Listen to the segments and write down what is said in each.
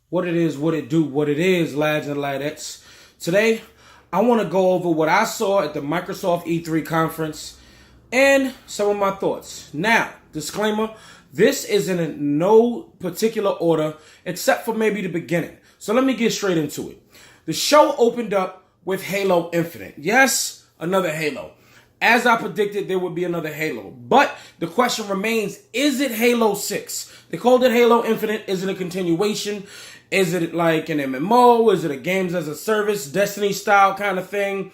What it is, what it do, what it is, lads and ladettes. Today, I want to go over what I saw at the Microsoft E3 conference and some of my thoughts. Now, disclaimer, this is in no particular order except for maybe the beginning. So let me get straight into it. The show opened up with Halo Infinite. Yes, another Halo. As I predicted, there would be another Halo. But the question remains, is it Halo 6? They called it Halo Infinite. Is it a continuation? Is it like an MMO? Is it a games as a service, Destiny style kind of thing?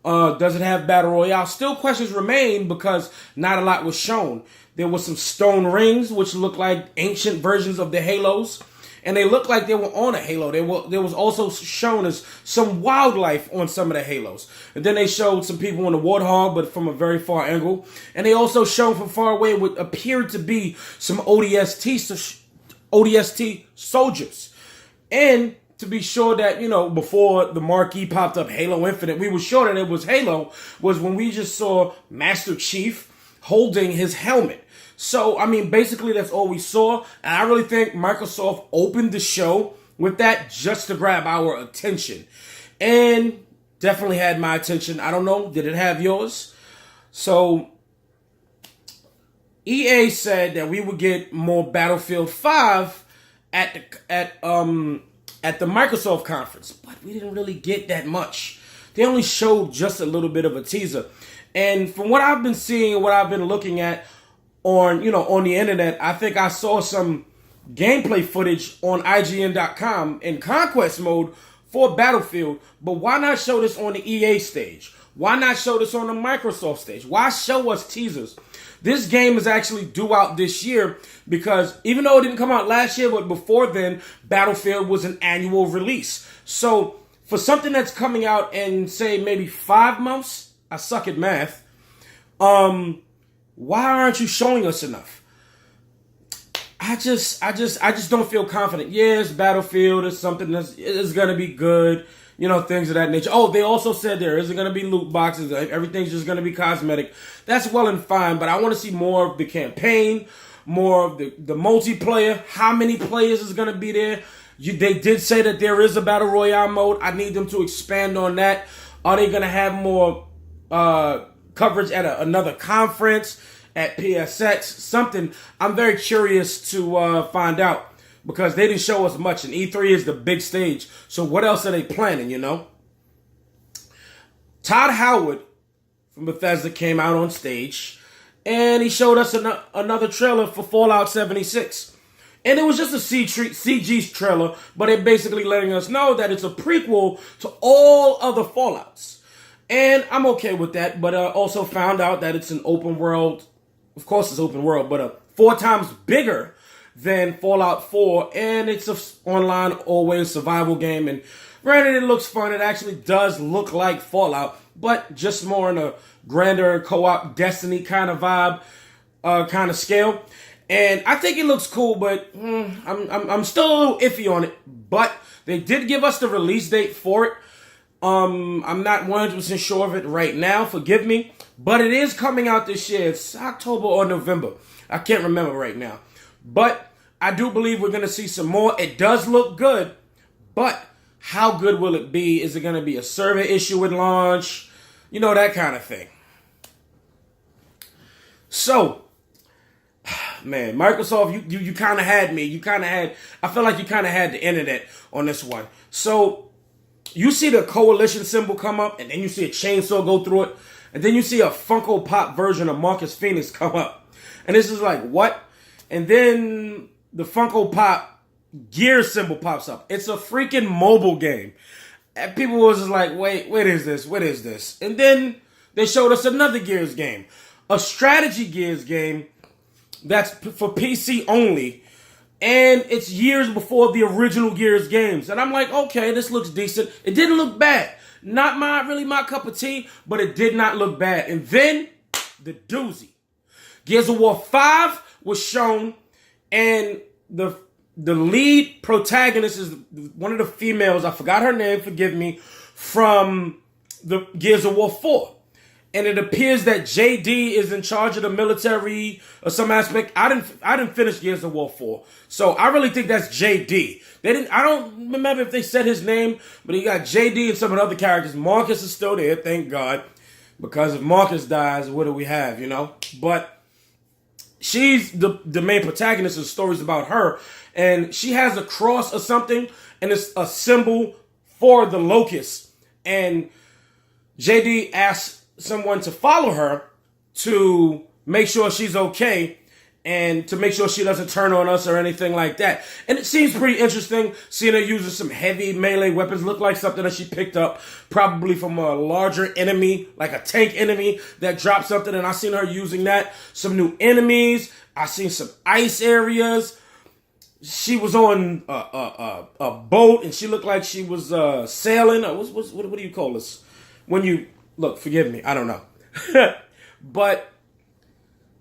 Does it have Battle Royale? Still questions remain because not a lot was shown. There was some stone rings, which looked like ancient versions of the Halos. And they looked like they were on a Halo. There was also shown as some wildlife on some of the Halos. And then they showed some people on the Warthog, but from a very far angle. And they also showed from far away what appeared to be some ODST soldiers. And to be sure that, before the marquee popped up Halo Infinite, we were sure that it was Halo, was when we just saw Master Chief holding his helmet. So, basically that's all we saw. And I really think Microsoft opened the show with that just to grab our attention. And definitely had my attention. I don't know, did it have yours? So, EA said that we would get more Battlefield 5 at the Microsoft conference, but we didn't really get that much. They only showed just a little bit of a teaser. And from what I've been seeing and what I've been looking at on the internet, I think I saw some gameplay footage on IGN.com in Conquest mode for Battlefield, but why not show this on the EA stage? Why not show this on the Microsoft stage? Why show us teasers? This game is actually due out this year because even though it didn't come out last year, but before then, Battlefield was an annual release. So for something that's coming out in, say, maybe 5 months, I suck at math, why aren't you showing us enough? I just don't feel confident. Yes, Battlefield is something that is going to be good. Things of that nature. Oh, they also said there isn't going to be loot boxes. Everything's just going to be cosmetic. That's well and fine, but I want to see more of the campaign, more of the multiplayer. How many players is going to be there? They did say that there is a Battle Royale mode. I need them to expand on that. Are they going to have more coverage at another conference, at PSX, something? I'm very curious to find out. Because they didn't show us much, and E3 is the big stage. So what else are they planning, Todd Howard from Bethesda came out on stage, and he showed us another trailer for Fallout 76. And it was just a CG trailer, but it basically letting us know that it's a prequel to all other Fallouts. And I'm okay with that, but also found out that it's an open world. Of course it's open world, but 4 times bigger than Fallout 4, and it's an online, always survival game. And granted, it looks fun. It actually does look like Fallout, but just more in a grander co-op Destiny kind of vibe, kind of scale. And I think it looks cool, but I'm still a little iffy on it. But they did give us the release date for it. I'm not 100% sure of it right now. Forgive me, but it is coming out this year. It's October or November. I can't remember right now. But I do believe we're going to see some more. It does look good, but how good will it be? Is it going to be a server issue at launch? That kind of thing. So, man, Microsoft, you kind of had me. I feel like you kind of had the internet on this one. So, you see the coalition symbol come up, and then you see a chainsaw go through it, and then you see a Funko Pop version of Marcus Phoenix come up. And this is like, what? And then the Funko Pop gear symbol pops up. It's a freaking mobile game. And people was just like, wait, what is this? What is this? And then they showed us another Gears game. A strategy Gears game that's for PC only. And it's years before the original Gears games. And I'm like, okay, this looks decent. It didn't look bad. Not really my cup of tea, but it did not look bad. And then the doozy. Gears of War 5 was shown, and the lead protagonist is one of the females, I forgot her name, forgive me, from the Gears of War 4. and it appears that JD is in charge of the military or some aspect. I didn't finish Gears of War 4, so I really think that's JD. I don't remember if they said his name, but you got JD and some of the other characters. Marcus is still there, thank God, because if Marcus dies, what do we have, you know? But she's the main protagonist of the stories about her, and she has a cross or something, and it's a symbol for the locust. And JD asks someone to follow her to make sure she's okay and to make sure she doesn't turn on us or anything like that. And it seems pretty interesting seeing her using some heavy melee weapons. Look like something that she picked up probably from a larger enemy, like a tank enemy that dropped something. And I seen her using that. Some new enemies. I seen some ice areas. She was on a boat and she looked like she was sailing. What do you call this? When you, look, forgive me, I don't know. But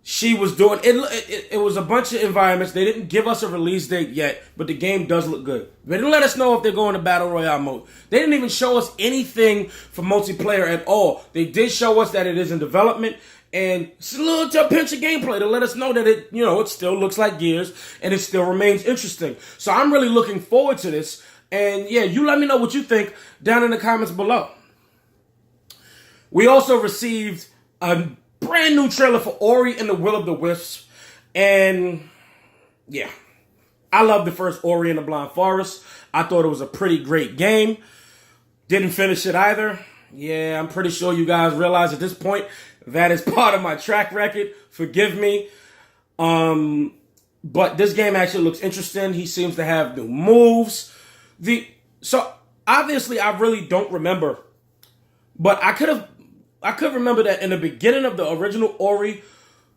she was doing, it was a bunch of environments. They didn't give us a release date yet, but the game does look good. They didn't let us know if they're going to Battle Royale mode. They didn't even show us anything for multiplayer at all. They did show us that it is in development, and it's a little pinch of gameplay to let us know that it still looks like Gears, and it still remains interesting. So I'm really looking forward to this. And yeah, you let me know what you think down in the comments below. We also received a brand new trailer for Ori and the Will of the Wisps. And yeah, I love the first Ori and the Blind Forest. I thought it was a pretty great game. Didn't finish it either. Yeah, I'm pretty sure you guys realize at this point that is part of my track record. Forgive me. But this game actually looks interesting. He seems to have new moves. So obviously I really don't remember, but I could remember that in the beginning of the original Ori,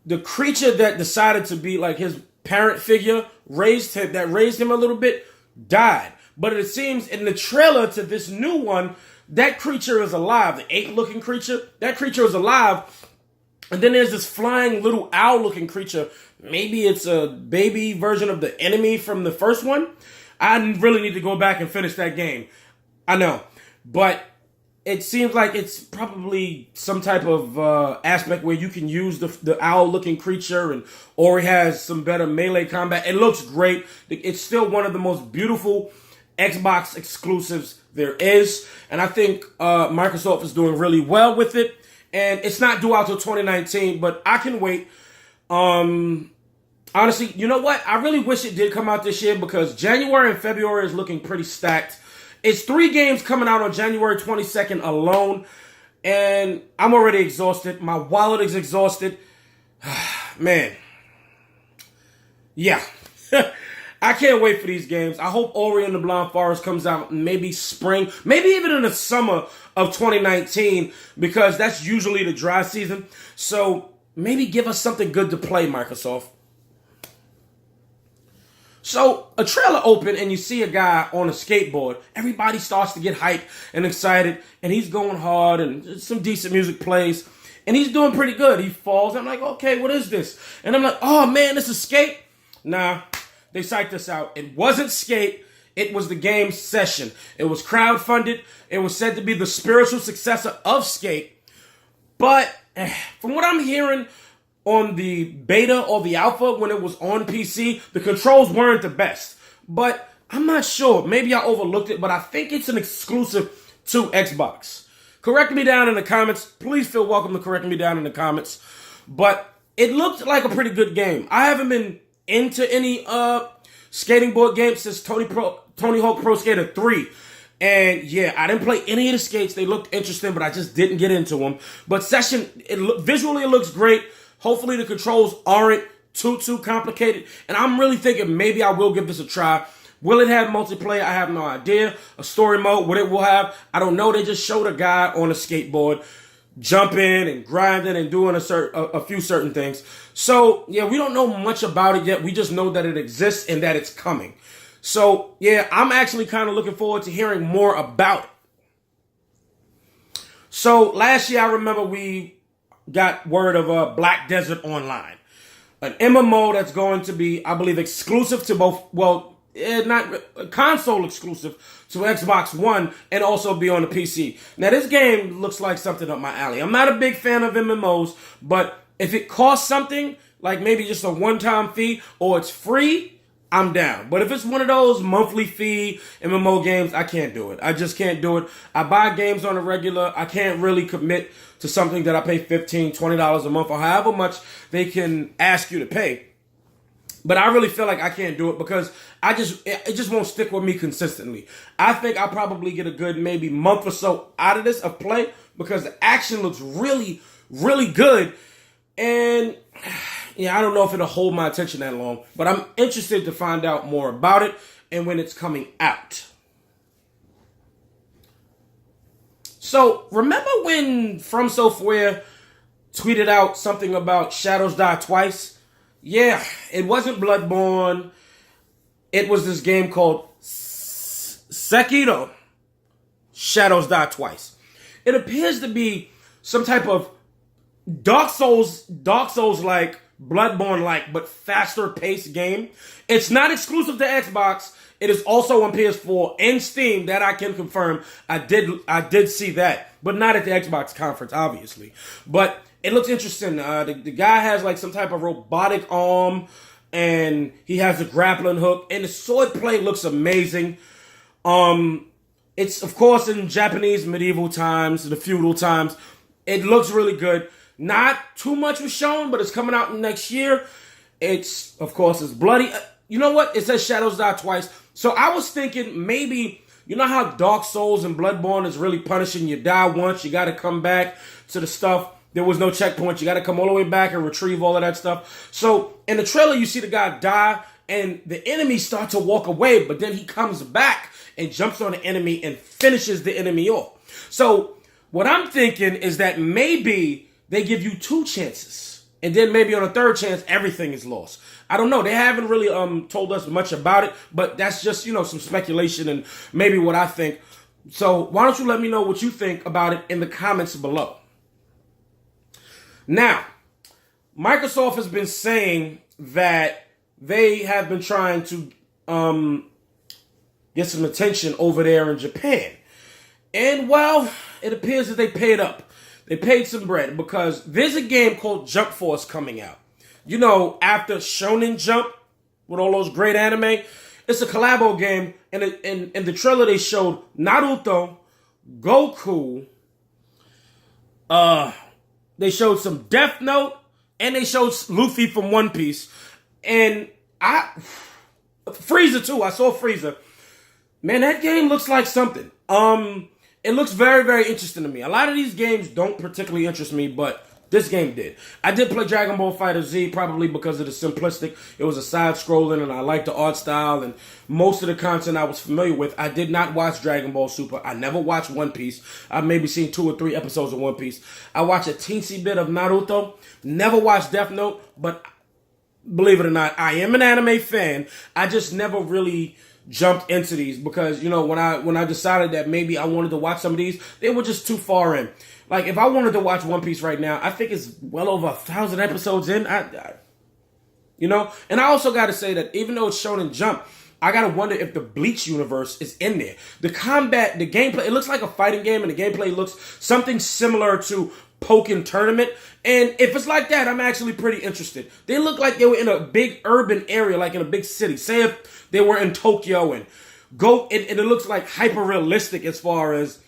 the creature that decided to be like his parent figure raised him a little bit, died. But it seems in the trailer to this new one, that creature is alive. The ape-looking creature, that creature is alive. And then there's this flying little owl-looking creature. Maybe it's a baby version of the enemy from the first one. I really need to go back and finish that game. I know. But it seems like it's probably some type of aspect where you can use the owl-looking creature, and Ori has some better melee combat. It looks great. It's still one of the most beautiful Xbox exclusives there is, and I think Microsoft is doing really well with it. And it's not due out till 2019, but I can wait. Honestly, you know what? I really wish it did come out this year because January and February is looking pretty stacked. It's 3 games coming out on January 22nd alone, and I'm already exhausted. My wallet is exhausted. Man. Yeah. I can't wait for these games. I hope Ori and the Blind Forest comes out maybe spring, maybe even in the summer of 2019, because that's usually the dry season. So maybe give us something good to play, Microsoft. So a trailer open and you see a guy on a skateboard. Everybody starts to get hyped and excited, and he's going hard, and some decent music plays, and he's doing pretty good. He falls. I'm like, okay, what is this? And I'm like, oh man, this is Skate? Nah, they psyched us out. It wasn't Skate. It was the game Session. It was crowdfunded. It was said to be the spiritual successor of Skate. But from what I'm hearing on the beta or the alpha when it was on PC, the controls weren't the best. But I'm not sure. Maybe I overlooked it, but I think it's an exclusive to Xbox. Correct me down in the comments. Please feel welcome to correct me down in the comments. But it looked like a pretty good game. I haven't been into any skating board games since Tony Hawk Pro Skater 3. And yeah, I didn't play any of the skates. They looked interesting, but I just didn't get into them. But Session, visually it looks great. Hopefully the controls aren't too complicated. And I'm really thinking maybe I will give this a try. Will it have multiplayer? I have no idea. A story mode, what it will have, I don't know. They just showed a guy on a skateboard jumping and grinding and doing a few certain things. So yeah, we don't know much about it yet. We just know that it exists and that it's coming. So yeah, I'm actually kind of looking forward to hearing more about it. So last year, I remember we got word of Black Desert Online, an MMO that's going to be, I believe, exclusive to both, well, not a console exclusive to Xbox One and also be on the PC. Now, this game looks like something up my alley. I'm not a big fan of MMOs, but if it costs something, like maybe just a one-time fee or it's free, I'm down. But if it's one of those monthly fee MMO games, I can't do it. I just can't do it. I buy games on a regular. I can't really commit to something that I pay $15, $20 a month or however much they can ask you to pay. But I really feel like I can't do it because it just won't stick with me consistently. I think I'll probably get a good maybe month or so out of this of play because the action looks really, really good. And yeah, I don't know if it'll hold my attention that long, but I'm interested to find out more about it and when it's coming out. So remember when From Software tweeted out something about Shadows Die Twice? Yeah, it wasn't Bloodborne. It was this game called Sekiro. Shadows Die Twice. It appears to be some type of Dark Souls like, Bloodborne like, but faster paced game. It's not exclusive to Xbox. It is also on PS4 and Steam. That I can confirm. I did see that, but not at the Xbox conference, obviously. But it looks interesting. The guy has like some type of robotic arm, and he has a grappling hook, and the swordplay looks amazing. It's of course in Japanese medieval times, the feudal times. It looks really good. Not too much was shown, but it's coming out next year. It's bloody. You know what? It says Shadows Die Twice. So I was thinking maybe, you know how Dark Souls and Bloodborne is really punishing? You die once, you got to come back to the stuff. There was no checkpoint. You got to come all the way back and retrieve all of that stuff. So in the trailer, you see the guy die and the enemy start to walk away, but then he comes back and jumps on the enemy and finishes the enemy off. So what I'm thinking is that maybe they give you 2 chances, and then maybe on a 3rd chance, everything is lost. I don't know. They haven't really told us much about it, but that's just, some speculation and maybe what I think. So why don't you let me know what you think about it in the comments below. Now, Microsoft has been saying that they have been trying to get some attention over there in Japan. And, well, it appears that they paid up. They paid some bread because there's a game called Jump Force coming out. After Shonen Jump with all those great anime, it's a collabo game. And in the trailer, they showed Naruto, Goku, they showed some Death Note, and they showed Luffy from One Piece. And Frieza too. I saw Frieza. Man, that game looks like something. It looks very, very interesting to me. A lot of these games don't particularly interest me, but this game did. I did play Dragon Ball FighterZ probably because of the simplistic. It was a side-scrolling, and I liked the art style, and most of the content I was familiar with. I did not watch Dragon Ball Super. I never watched One Piece. I've maybe seen 2 or 3 episodes of One Piece. I watched a teensy bit of Naruto. Never watched Death Note, but believe it or not, I am an anime fan. I just never really jumped into these because, when I decided that maybe I wanted to watch some of these, they were just too far in. Like, if I wanted to watch One Piece right now, I think it's well over 1,000 episodes in. And I also got to say that even though it's Shonen Jump, I got to wonder if the Bleach universe is in there. The combat, the gameplay, it looks like a fighting game, and the gameplay looks something similar to Pokken Tournament. And if it's like that, I'm actually pretty interested. They look like they were in a big urban area, like in a big city. Say if they were in Tokyo and it looks like hyper-realistic as far as,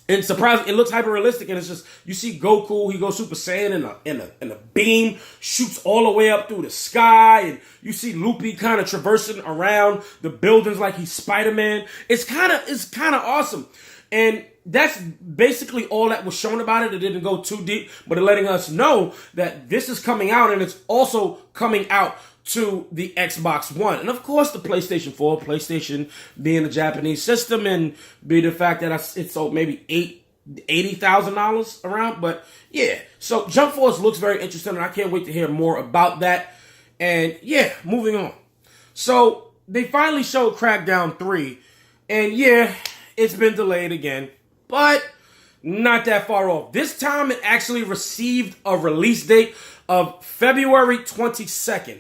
and surprisingly, it looks hyper-realistic, and it's just, you see Goku, he goes Super Saiyan in a beam, shoots all the way up through the sky, and you see Luffy kind of traversing around the buildings like he's Spider-Man. It's kind of awesome. And that's basically all that was shown about it. It didn't go too deep, but it's letting us know that this is coming out, and it's also coming out to the Xbox One. And of course, the PlayStation 4, PlayStation being a Japanese system, and be the fact that it's sold maybe $80,000 around. But yeah, so Jump Force looks very interesting, and I can't wait to hear more about that. And yeah, moving on. So they finally showed Crackdown 3, and yeah, it's been delayed again, but not that far off. This time it actually received a release date of February 22nd.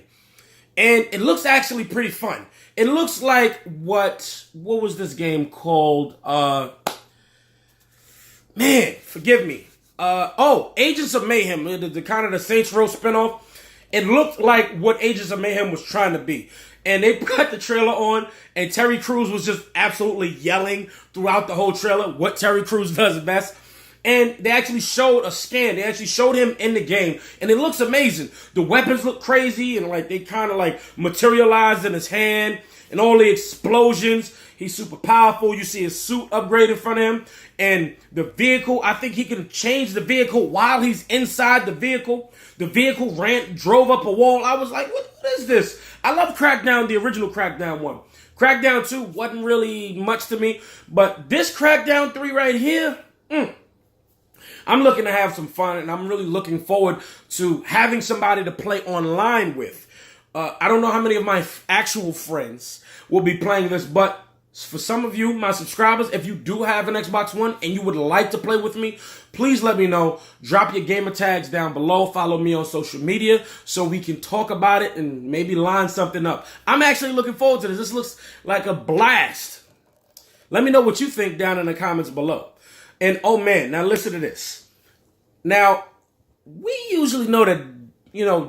And it looks actually pretty fun. It looks like what was this game called? Man, forgive me. Agents of Mayhem, the kind of the Saints Row spinoff. It looked like what Agents of Mayhem was trying to be. And they cut the trailer on, and Terry Crews was just absolutely yelling throughout the whole trailer what Terry Crews does best. And they actually showed a scan. They actually showed him in the game, and it looks amazing. The weapons look crazy, and like they kind of like materialized in his hand, and all the explosions. He's super powerful. You see his suit upgrade in front of him, and the vehicle. I think he can change the vehicle while he's inside the vehicle. The vehicle drove up a wall. I was like, what is this? I love Crackdown, the original Crackdown 1. Crackdown 2 wasn't really much to me, but this Crackdown 3 right here, I'm looking to have some fun, and I'm really looking forward to having somebody to play online with. I don't know how many of my actual friends will be playing this, but for some of you, my subscribers, if you do have an Xbox One and you would like to play with me, please let me know. Drop your gamer tags down below. Follow me on social media so we can talk about it and maybe line something up. I'm actually looking forward to this. This looks like a blast. Let me know what you think down in the comments below. And oh man, now listen to this. Now, we usually know that,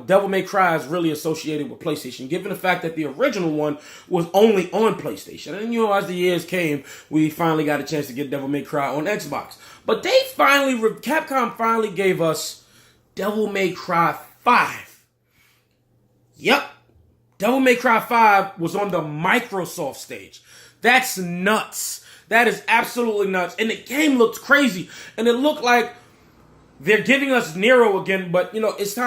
Devil May Cry is really associated with PlayStation, given the fact that the original one was only on PlayStation. And, as the years came, we finally got a chance to get Devil May Cry on Xbox. But Capcom finally gave us Devil May Cry 5. Yep. Devil May Cry 5 was on the Microsoft stage. That's nuts. That is absolutely nuts. And the game looked crazy. And it looked like they're giving us Nero again, but, it's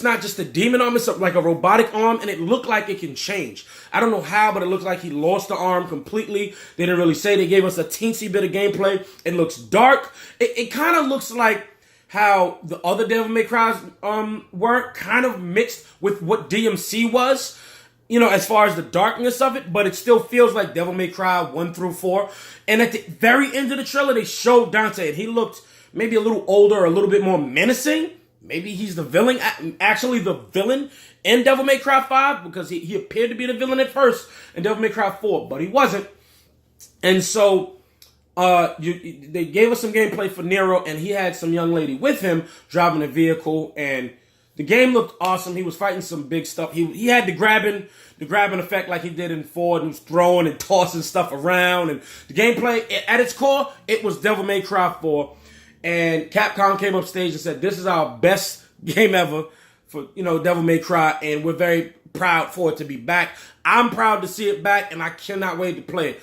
not just a demon arm, it's like a robotic arm, and it looked like it can change. I don't know how, but it looks like he lost the arm completely. They didn't really say. They gave us a teensy bit of gameplay. It looks dark. It kind of looks like how the other Devil May Cry's were, kind of mixed with what DMC was, as far as the darkness of it, but it still feels like Devil May Cry 1 through 4. And at the very end of the trailer, they showed Dante, and he looked maybe a little older, a little bit more menacing. Maybe he's the villain, actually the villain in Devil May Cry 5, because he appeared to be the villain at first in Devil May Cry 4, but he wasn't. And so they gave us some gameplay for Nero, and he had some young lady with him driving a vehicle, and the game looked awesome. He was fighting some big stuff. He had the grabbing effect like he did in 4, and he was throwing and tossing stuff around. And the gameplay, at its core, it was Devil May Cry 4. And Capcom came up stage and said, this is our best game ever for, Devil May Cry, and we're very proud for it to be back. I'm proud to see it back, and I cannot wait to play it.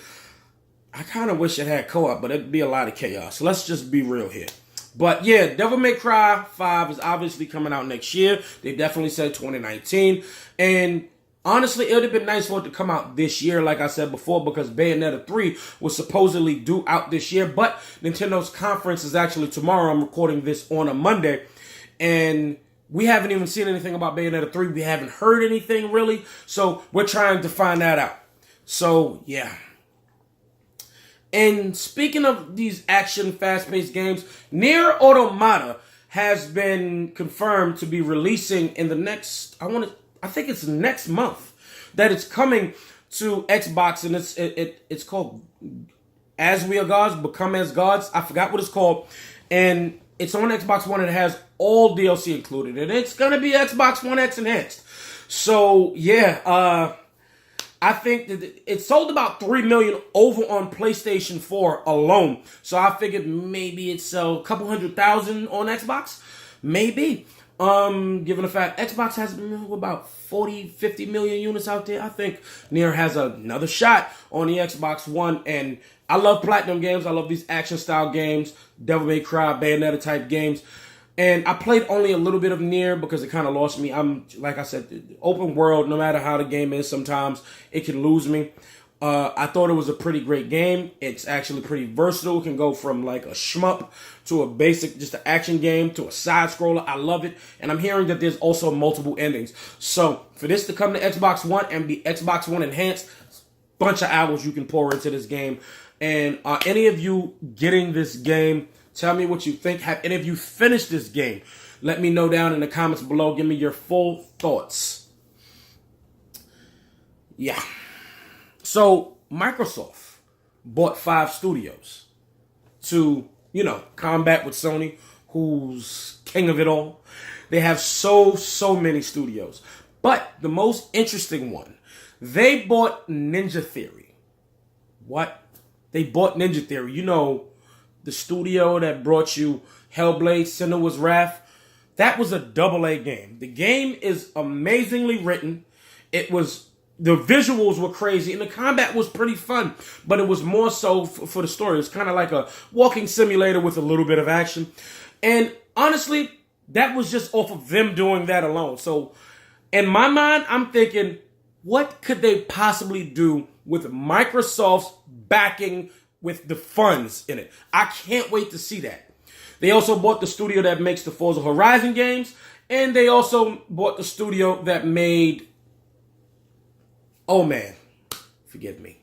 I kind of wish it had co-op, but it'd be a lot of chaos. So let's just be real here. But yeah, Devil May Cry 5 is obviously coming out next year. They definitely said 2019. And honestly, it would have been nice for it to come out this year, like I said before, because Bayonetta 3 was supposedly due out this year. But Nintendo's conference is actually tomorrow. I'm recording this on a Monday. And we haven't even seen anything about Bayonetta 3. We haven't heard anything, really. So we're trying to find that out. So, yeah. And speaking of these action, fast-paced games, Nier Automata has been confirmed to be releasing in the next, I think it's next month, that it's coming to Xbox, and it's called As We Are Gods, Become As Gods. I forgot what it's called. And it's on Xbox One, and it has all DLC included. And it's going to be Xbox One X enhanced. So, yeah, I think that it sold about 3 million over on PlayStation 4 alone. So I figured maybe it'd sell a couple 100,000 on Xbox. Maybe. Given the fact Xbox has about 40, 50 million units out there, I think Nier has another shot on the Xbox One. And I love Platinum games. I love these action-style games, Devil May Cry, Bayonetta-type games. And I played only a little bit of Nier because it kind of lost me. Like I said, open world, no matter how the game is, sometimes it can lose me. I thought it was a pretty great game. It's actually pretty versatile. It can go from like a shmup to a basic, just an action game to a side scroller. I love it. And I'm hearing that there's also multiple endings. So for this to come to Xbox One and be Xbox One enhanced, bunch of hours you can pour into this game. And are any of you getting this game? Tell me what you think. Have any of you finished this game? Let me know down in the comments below. Give me your full thoughts. Yeah. So Microsoft bought 5 studios to, combat with Sony, who's king of it all. They have so many studios. But the most interesting one, they bought Ninja Theory. What? They bought Ninja Theory. The studio that brought you Hellblade, Senua's Wrath. That was a AA game. The game is amazingly written. The visuals were crazy, and the combat was pretty fun, but it was more so for the story. It was kind of like a walking simulator with a little bit of action. And honestly, that was just off of them doing that alone. So in my mind, I'm thinking, what could they possibly do with Microsoft's backing with the funds in it? I can't wait to see that. They also bought the studio that makes the Forza Horizon games, and they also bought the studio that made, oh man, forgive me,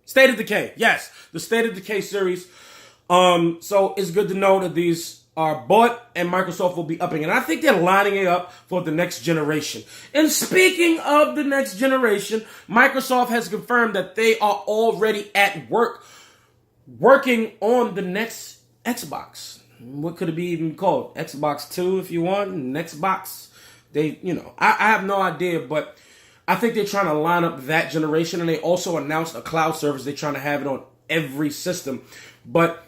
State of Decay. Yes, the State of Decay series. So it's good to know that these are bought and Microsoft will be upping. And I think they're lining it up for the next generation. And speaking of the next generation, Microsoft has confirmed that they are already at work, working on the next Xbox. What could it be even called? Xbox 2 if you want, an Xbox. I have no idea, but I think they're trying to line up that generation. And they also announced a cloud service. They're trying to have it on every system. But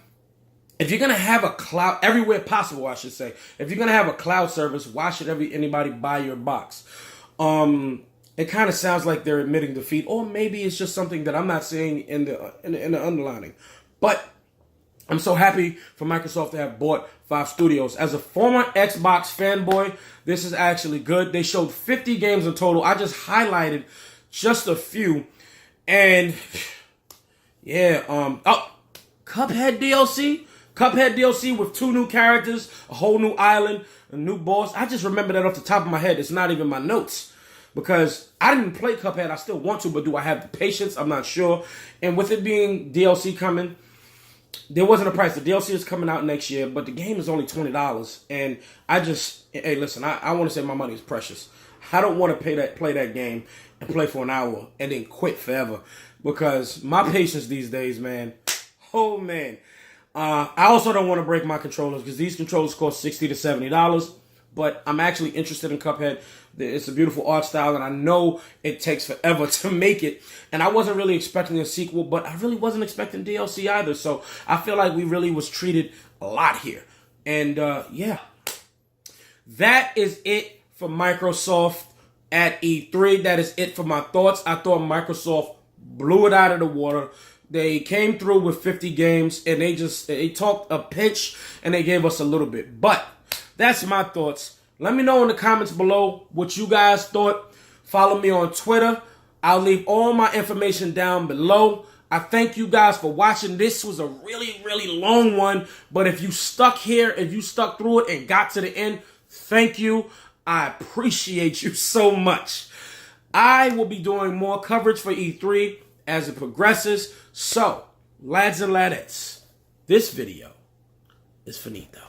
if you're going to have a cloud, everywhere possible, I should say, if you're going to have a cloud service, why should anybody buy your box? It kind of sounds like they're admitting defeat, or maybe it's just something that I'm not seeing in the underlining. But I'm so happy for Microsoft to have bought 5 studios. As a former Xbox fanboy, this is actually good. They showed 50 games in total. I just highlighted just a few. And yeah, Cuphead DLC. Cuphead DLC with 2 new characters, a whole new island, a new boss. I just remember that off the top of my head. It's not even my notes. Because I didn't play Cuphead. I still want to, but do I have the patience? I'm not sure. And with it being DLC coming, there wasn't a price. The DLC is coming out next year, but the game is only $20. And hey, listen, I want to say my money is precious. I don't want to play that game and play for an hour and then quit forever. Because my patience these days, man, oh man. I also don't want to break my controllers because these controllers cost $60 to $70. But I'm actually interested in Cuphead. It's a beautiful art style, and I know it takes forever to make it. And I wasn't really expecting a sequel, but I really wasn't expecting DLC either. So I feel like we really was treated a lot here. And yeah, that is it for Microsoft at E3. That is it for my thoughts. I thought Microsoft blew it out of the water. They came through with 50 games, and they talked a pitch, and they gave us a little bit. But that's my thoughts. Let me know in the comments below what you guys thought. Follow me on Twitter. I'll leave all my information down below. I thank you guys for watching. This was a really, really long one. But if you stuck here, if you stuck through it and got to the end, thank you. I appreciate you so much. I will be doing more coverage for E3 as it progresses. So, lads and ladettes, this video is finito.